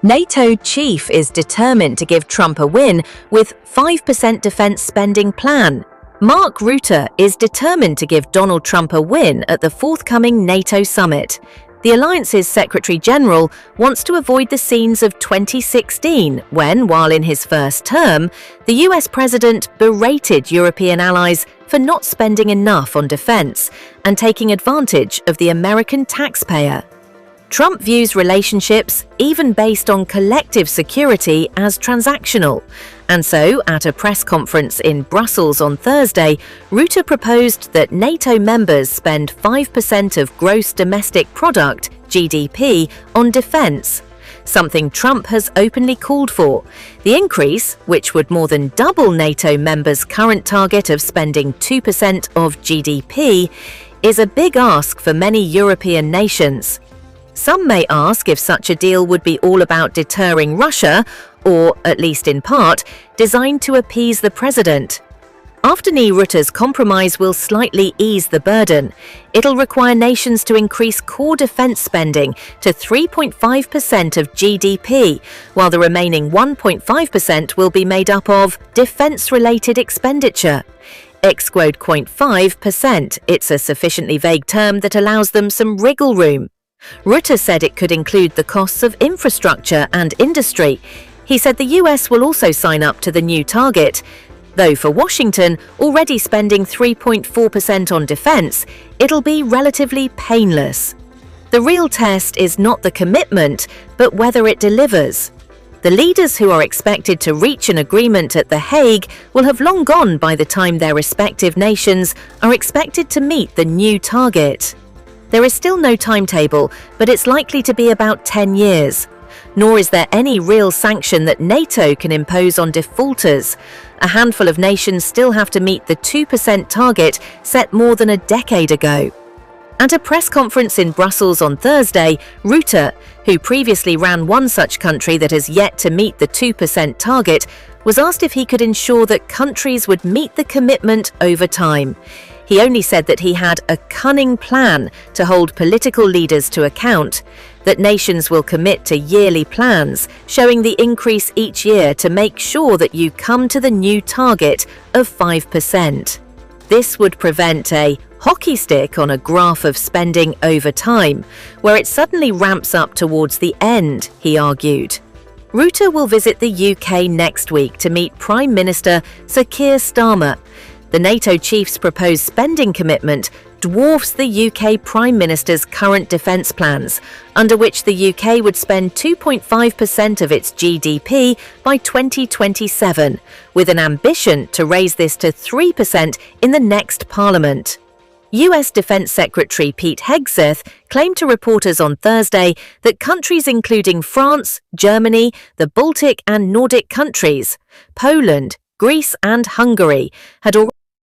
NATO chief is determined to give Trump a win with 5% defense spending plan. Mark Rutte is determined to give Donald Trump a win at the forthcoming NATO summit. The alliance's Secretary General wants to avoid the scenes of 2016 when, while in his first term, the US president berated European allies for not spending enough on defense and taking advantage of the American taxpayer. Trump views relationships, even based on collective security, as transactional. And so, at a press conference in Brussels on Thursday, Rutte proposed that NATO members spend 5% of gross domestic product, GDP, on defense, something Trump has openly called for. The increase, which would more than double NATO members' current target of spending 2% of GDP, is a big ask for many European nations. Some may ask if such a deal would be all about deterring Russia, or, at least in part, designed to appease the president. After Rutte's compromise will slightly ease the burden. It'll require nations to increase core defense spending to 3.5% of GDP, while the remaining 1.5% will be made up of defense-related expenditure. Ex-quote 0.5%, it's a sufficiently vague term that allows them some wriggle room. Rutte said it could include the costs of infrastructure and industry. He said the US will also sign up to the new target. Though for Washington, already spending 3.4% on defense, it'll be relatively painless. The real test is not the commitment, but whether it delivers. The leaders who are expected to reach an agreement at The Hague will have long gone by the time their respective nations are expected to meet the new target. There is still no timetable, but it's likely to be about 10 years. Nor is there any real sanction that NATO can impose on defaulters. A handful of nations still have to meet the 2% target set more than a decade ago. At a press conference in Brussels on Thursday, Rutte, who previously ran one such country that has yet to meet the 2% target, was asked if he could ensure that countries would meet the commitment over time. He only said that he had a cunning plan to hold political leaders to account, that nations will commit to yearly plans, showing the increase each year to make sure that you come to the new target of 5%. This would prevent a hockey stick on a graph of spending over time, where it suddenly ramps up towards the end, he argued. Rutte will visit the UK next week to meet Prime Minister Sir Keir Starmer. The NATO chief's proposed spending commitment dwarfs the UK Prime Minister's current defence plans, under which the UK would spend 2.5% of its GDP by 2027, with an ambition to raise this to 3% in the next Parliament. US Defense Secretary Pete Hegseth claimed to reporters on Thursday that countries including France, Germany, the Baltic and Nordic countries, Poland, Greece and Hungary had already